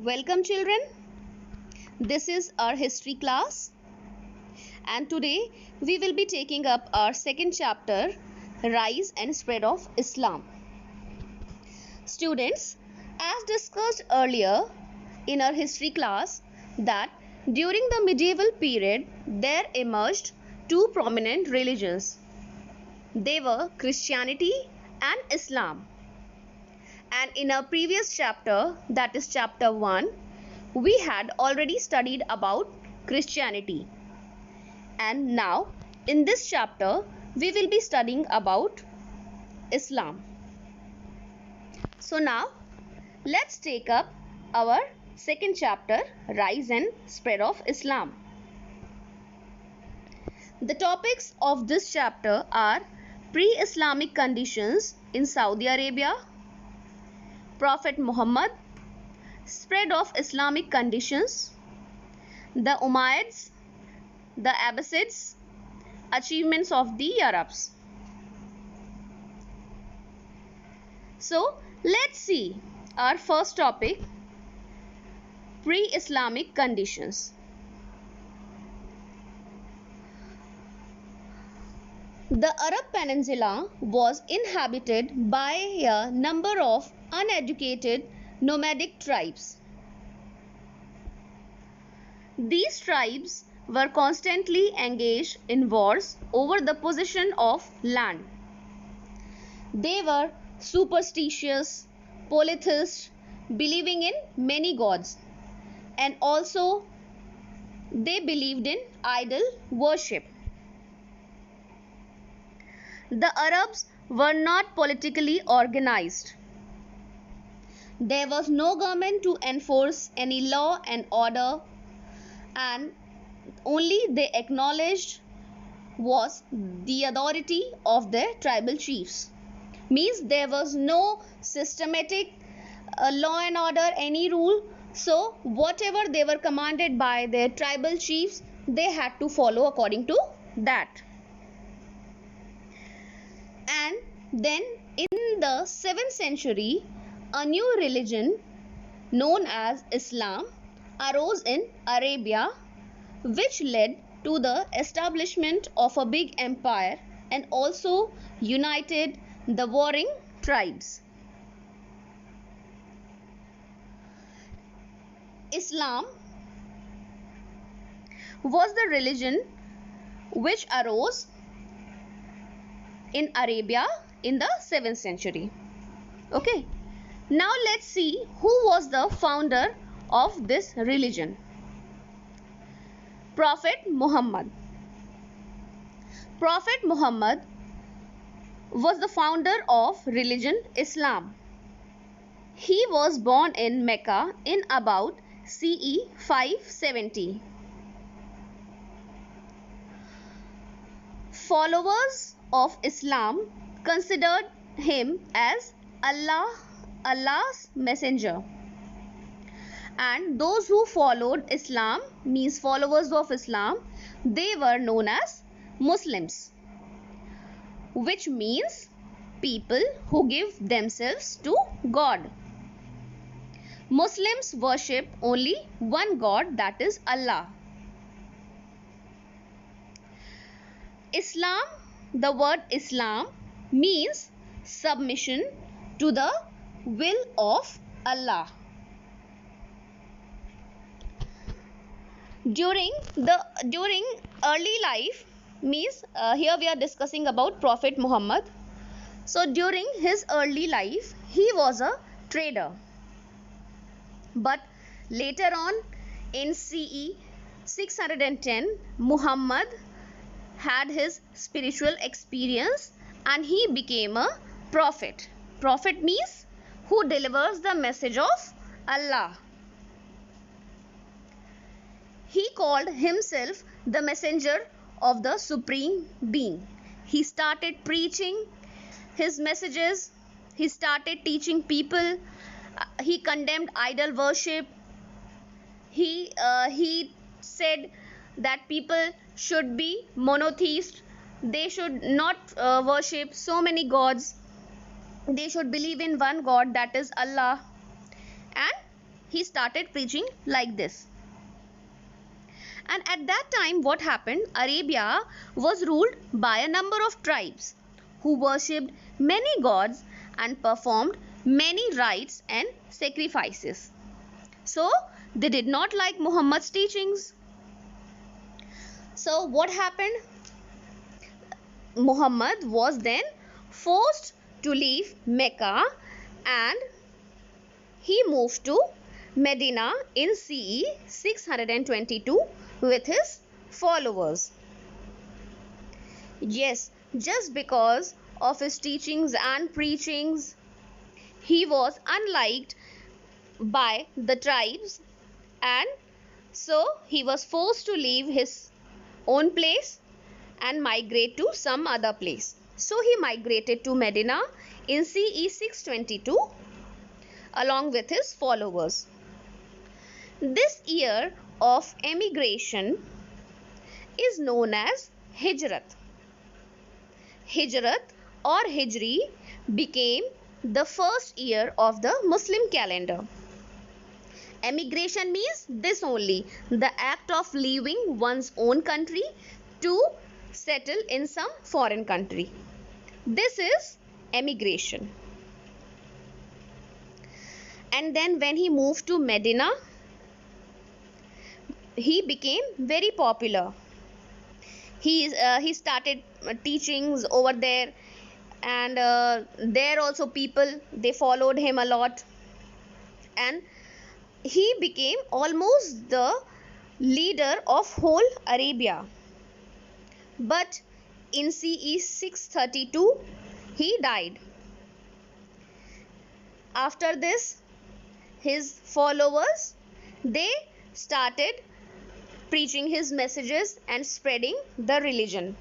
Welcome children. This is our history class and today we will be taking up our second chapter, Rise and Spread of Islam. Students, as discussed earlier in our history class, that during the medieval period there emerged two prominent religions. They were Christianity and Islam. And in our previous chapter, that is chapter 1, we had already studied about Christianity. And now in this chapter, we will be studying about Islam. So now let's take up our second chapter, Rise and Spread of Islam. The topics of this chapter are pre-Islamic conditions in Saudi Arabia, Prophet Muhammad, spread of Islamic conditions, the Umayyads, the Abbasids, achievements of the Arabs. So let's see our first topic, pre-Islamic conditions. The Arab Peninsula was inhabited by a number of uneducated nomadic tribes. These tribes were constantly engaged in wars over the possession of land. They were superstitious, polytheists, believing in many gods, and also they believed in idol worship. The Arabs were not politically organized. There was no government to enforce any law and order, and only they acknowledged was the authority of their tribal chiefs. Means there was no systematic law and order, any rule. So whatever they were commanded by their tribal chiefs, they had to follow according to that. And then in the 7th century, a new religion known as Islam arose in Arabia, which led to the establishment of a big empire and also united the warring tribes. Islam was the religion which arose in Arabia in the 7th century. Okay. Now let's see who was the founder of this religion. Prophet Muhammad. Prophet Muhammad was the founder of religion Islam. He was born in Mecca in about CE 570. Followers of Islam considered him as Allah's messenger, and those who followed Islam, means followers of Islam, they were known as Muslims, which means people who give themselves to God. Muslims worship only one God, that is Allah. Islam, the word Islam means submission to the will of Allah. During early life, means here we are discussing about Prophet Muhammad. So during his early life, he was a trader. But later on in CE 610, Muhammad had his spiritual experience and he became a prophet. Prophet means who delivers the message of Allah. He called himself the messenger of the Supreme Being. He started preaching his messages. He started teaching people. He condemned idol worship. He said that people should be monotheist. They should not worship so many gods. They should believe in one God, that is Allah. And he started preaching like this. And at that time, what happened? Arabia was ruled by a number of tribes who worshipped many gods and performed many rites and sacrifices. So, they did not like Muhammad's teachings. So, what happened? Muhammad was then forced to leave Mecca and he moved to Medina in CE 622 with his followers. Yes, just because of his teachings and preachings, he was unliked by the tribes, and so he was forced to leave his own place and migrate to some other place. So he migrated to Medina in CE 622 along with his followers. This year of emigration is known as Hijrat. Hijrat or Hijri became the first year of the Muslim calendar. Emigration means this only, the act of leaving one's own country to settle in some foreign country. This is emigration. And then when he moved to Medina, he became very popular. He started teachings over there, and there also people, they followed him a lot, and he became almost the leader of whole Arabia. But in CE 632 he died. After this, his followers, they started preaching his messages and spreading the religion.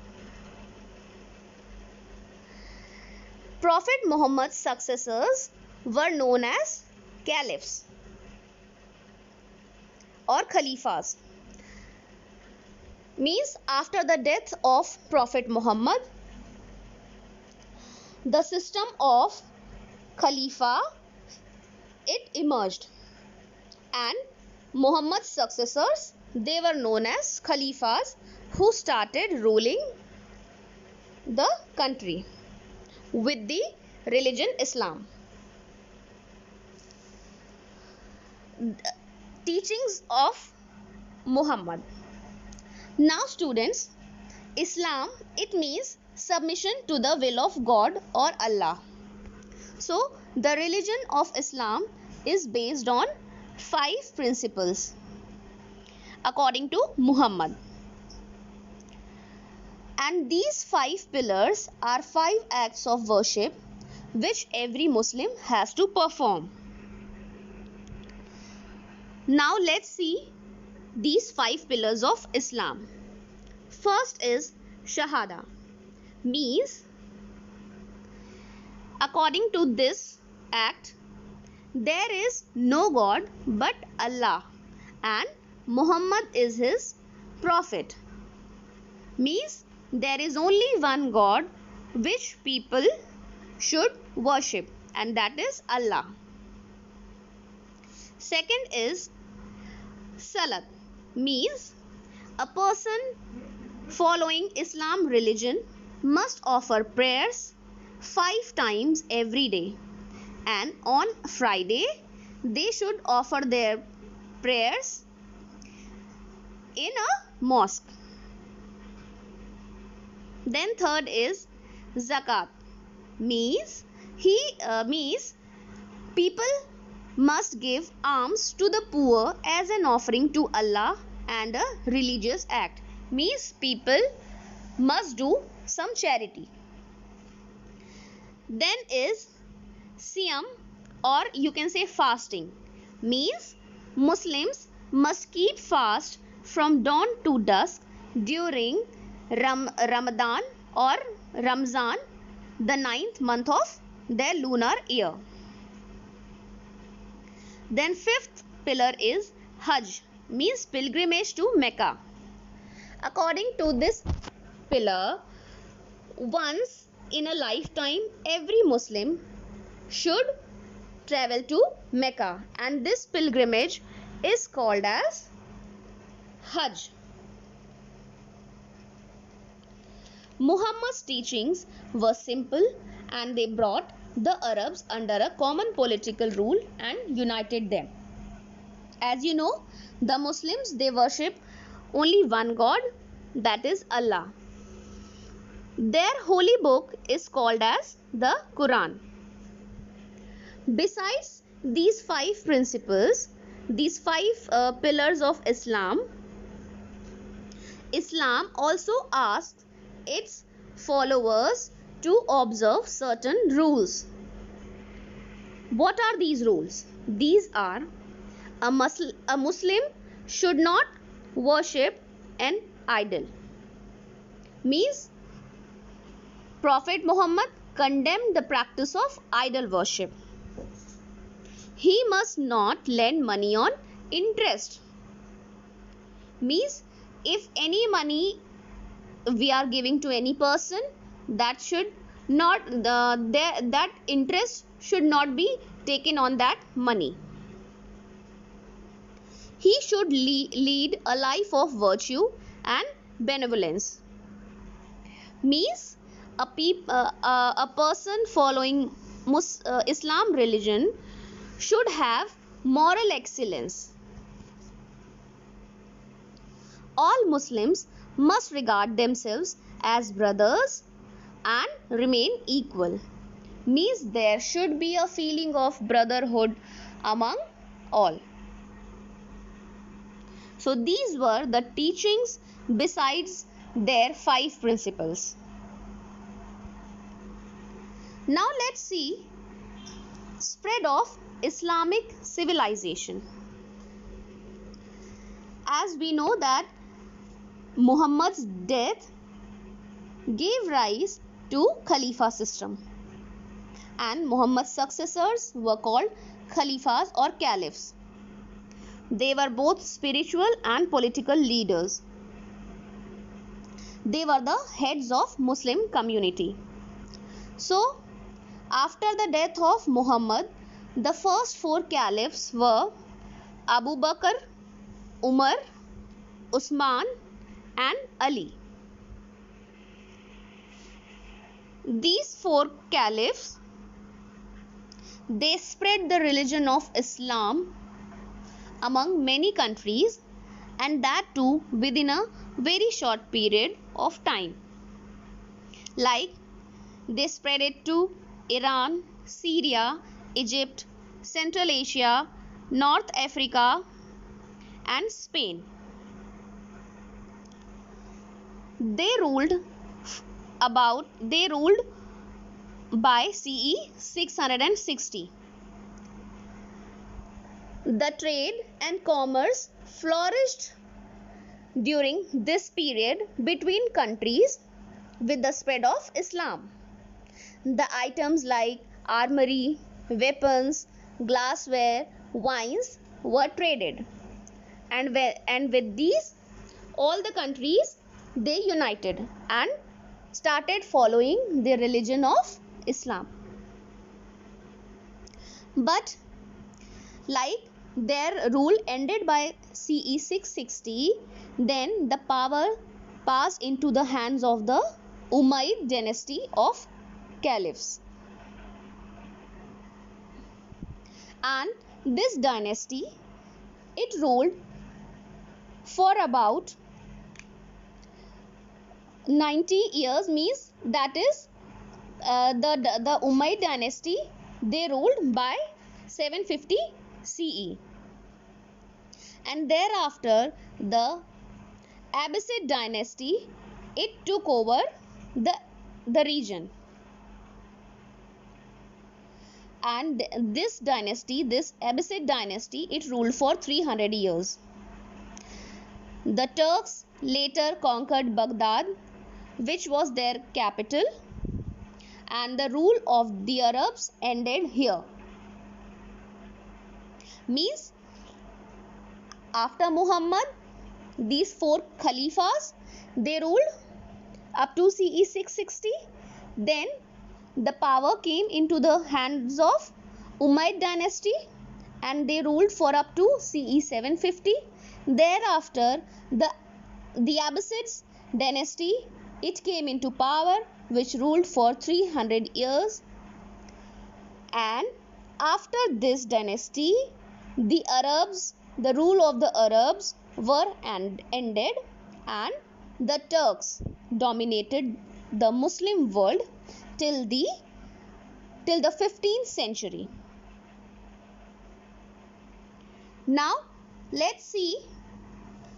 Prophet Muhammad's successors were known as caliphs or khalifas. Means after the death of Prophet Muhammad, the system of khalifa, it emerged, and Muhammad's successors, they were known as khalifas who started ruling the country with the religion Islam. Teachings of Muhammad. Now students, Islam, it means submission to the will of God or Allah. So the religion of Islam is based on 5 principles according to Muhammad. And these 5 pillars are 5 acts of worship which every Muslim has to perform. Now let's see these 5 pillars of Islam. First is Shahada, means according to this act, there is no God but Allah and Muhammad is his prophet. Means there is only one God which people should worship, and that is Allah. Second is Salat, means a person following Islam religion must offer prayers 5 times every day, and on Friday they should offer their prayers in a mosque. Then third is Zakat, means people must give alms to the poor as an offering to Allah and a religious act. Means people must do some charity. Then is Siyam, or you can say fasting, means Muslims must keep fast from dawn to dusk during Ramadan or Ramzan, the 9th month of their lunar year. Then 5th pillar is Hajj, means pilgrimage to Mecca. According to this pillar, once in a lifetime every Muslim should travel to Mecca, and this pilgrimage is called as Hajj. Muhammad's teachings were simple and they brought the Arabs under a common political rule and united them. As you know, the Muslims, they worship only one God, that is Allah. Their holy book is called as the Quran. Besides these five principles, these five pillars of Islam, Islam also asks its followers to observe certain rules. What are these rules? These are: a Muslim should not worship an idol. Means Prophet Muhammad condemned the practice of idol worship. He must not lend money on interest. Means if any money we are giving to any person, that should not that interest should not be taken on that money. He should lead a life of virtue and benevolence. Means a person following Islam religion should have moral excellence. All Muslims must regard themselves as brothers and remain equal. Means there should be a feeling of brotherhood among all. So these were the teachings besides their five principles. Now let's see spread of Islamic civilization. As we know that Muhammad's death gave rise to Khalifa system, and Muhammad's successors were called Khalifas or Caliphs. They were both spiritual and political leaders. They were the heads of Muslim community. So, after the death of Muhammad, the first four caliphs were Abu Bakr, Umar, Usman and Ali. These four caliphs, they spread the religion of Islam among many countries, and that too within a very short period of time. Like they spread it to Iran, Syria, Egypt, Central Asia, North Africa and Spain. They ruled by CE 660. The trade and commerce flourished during this period between countries with the spread of Islam. The items like armory, weapons, glassware, wines were traded, and with these all the countries they united and started following the religion of Islam. But like their rule ended by CE 660, then the power passed into the hands of the Umayyad dynasty of caliphs. And this dynasty, it ruled for about 90 years. Means that is the Umayyad dynasty, they ruled by 750 CE, and thereafter the Abbasid dynasty, it took over the region, and this dynasty, this Abbasid dynasty, it ruled for 300 years. The Turks later conquered Baghdad, which was their capital, and the rule of the Arabs ended here. Means after Muhammad, these four Khalifas, they ruled up to CE 660. Then the power came into the hands of Umayyad dynasty, and they ruled for up to CE 750. Thereafter, the Abbasids dynasty, it came into power, which ruled for 300 years. And after this dynasty, the rule of the Arabs were ended, and the Turks dominated the Muslim world till the 15th century. Now let's see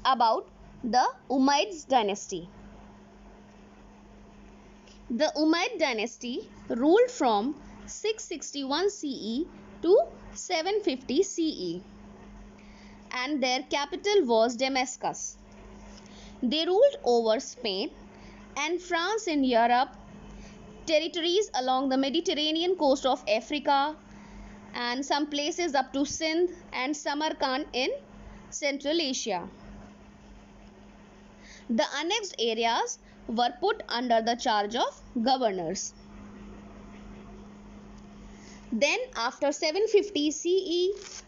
about the Umayyad dynasty. The Umayyad dynasty ruled from 661 CE to 750 CE, and their capital was Damascus. They ruled over Spain and France in Europe, territories along the Mediterranean coast of Africa, and some places up to Sindh and Samarkand in Central Asia. The annexed areas were put under the charge of governors. Then after 750 CE,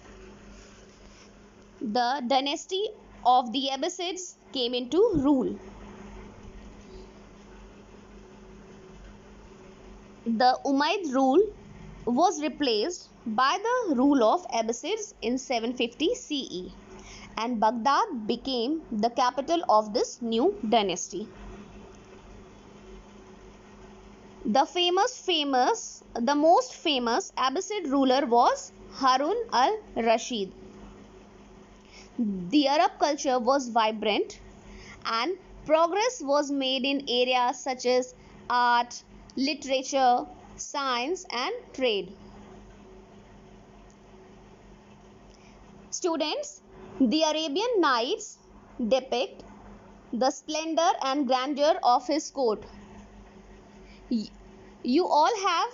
the dynasty of the Abbasids came into rule. The Umayyad rule was replaced by the rule of Abbasids in 750 CE, and Baghdad became the capital of this new dynasty. The most famous Abbasid ruler was Harun al-Rashid. The Arab culture was vibrant, and progress was made in areas such as art, literature, science, and trade. Students, the Arabian Nights depict the splendor and grandeur of his court. You all have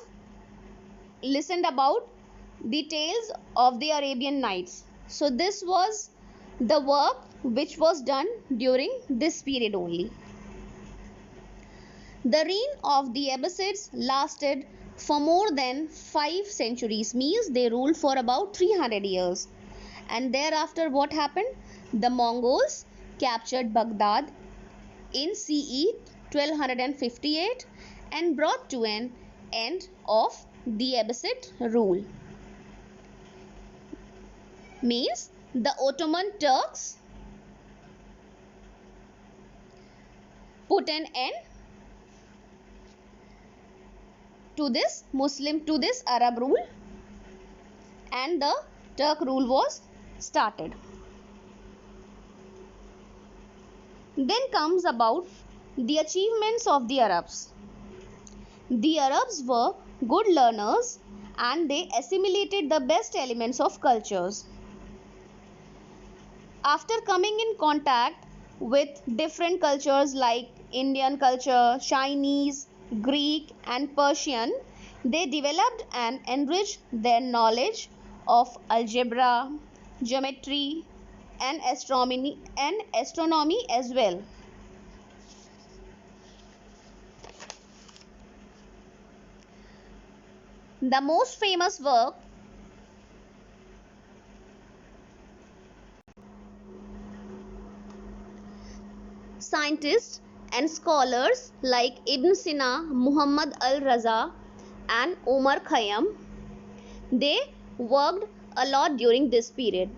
listened about the tales of the Arabian Nights. So this was the work which was done during this period only. The reign of the Abbasids lasted for more than 5 centuries, means they ruled for about 300 years. And thereafter what happened? The Mongols captured Baghdad in CE 1258 and brought to an end of the Abbasid rule. Means the Ottoman Turks put an end to this Arab rule, and the Turk rule was started. Then comes about the achievements of the Arabs. The Arabs were good learners, and they assimilated the best elements of cultures. After coming in contact with different cultures like Indian culture, Chinese, Greek, and Persian, they developed and enriched their knowledge of algebra, geometry, and astronomy as well. The most famous work scientists and scholars like Ibn Sina, Muhammad al-Raza, and Omar Khayyam, they worked a lot during this period.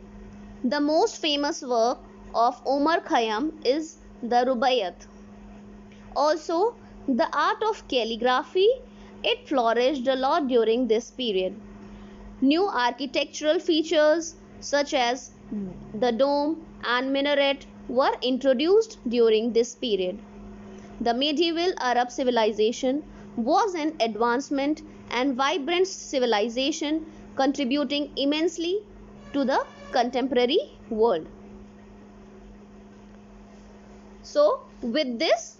The most famous work of Omar Khayyam is the Rubaiyat. Also, the art of calligraphy, it flourished a lot during this period. New architectural features such as the dome and minaret were introduced during this period. The medieval Arab civilization was an advancement and vibrant civilization, contributing immensely to the contemporary world. So, with this,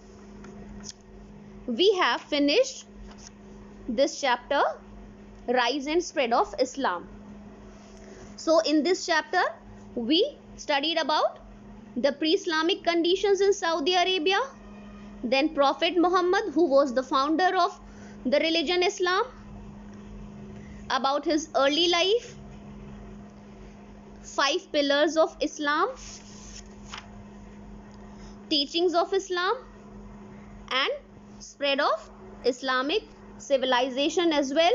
we have finished this chapter, Rise and Spread of Islam. So, in this chapter, we studied about the pre-Islamic conditions in Saudi Arabia, then Prophet Muhammad, who was the founder of the religion Islam, about his early life, 5 pillars of Islam, teachings of Islam, and spread of Islamic civilization as well.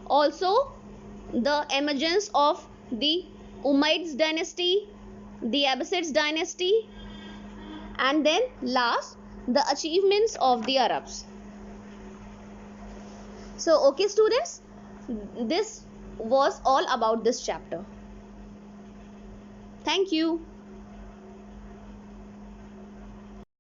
Also, the emergence of the Umayyads dynasty, the Abbasids dynasty, and then last, the achievements of the Arabs. So, okay students, this was all about this chapter. Thank you.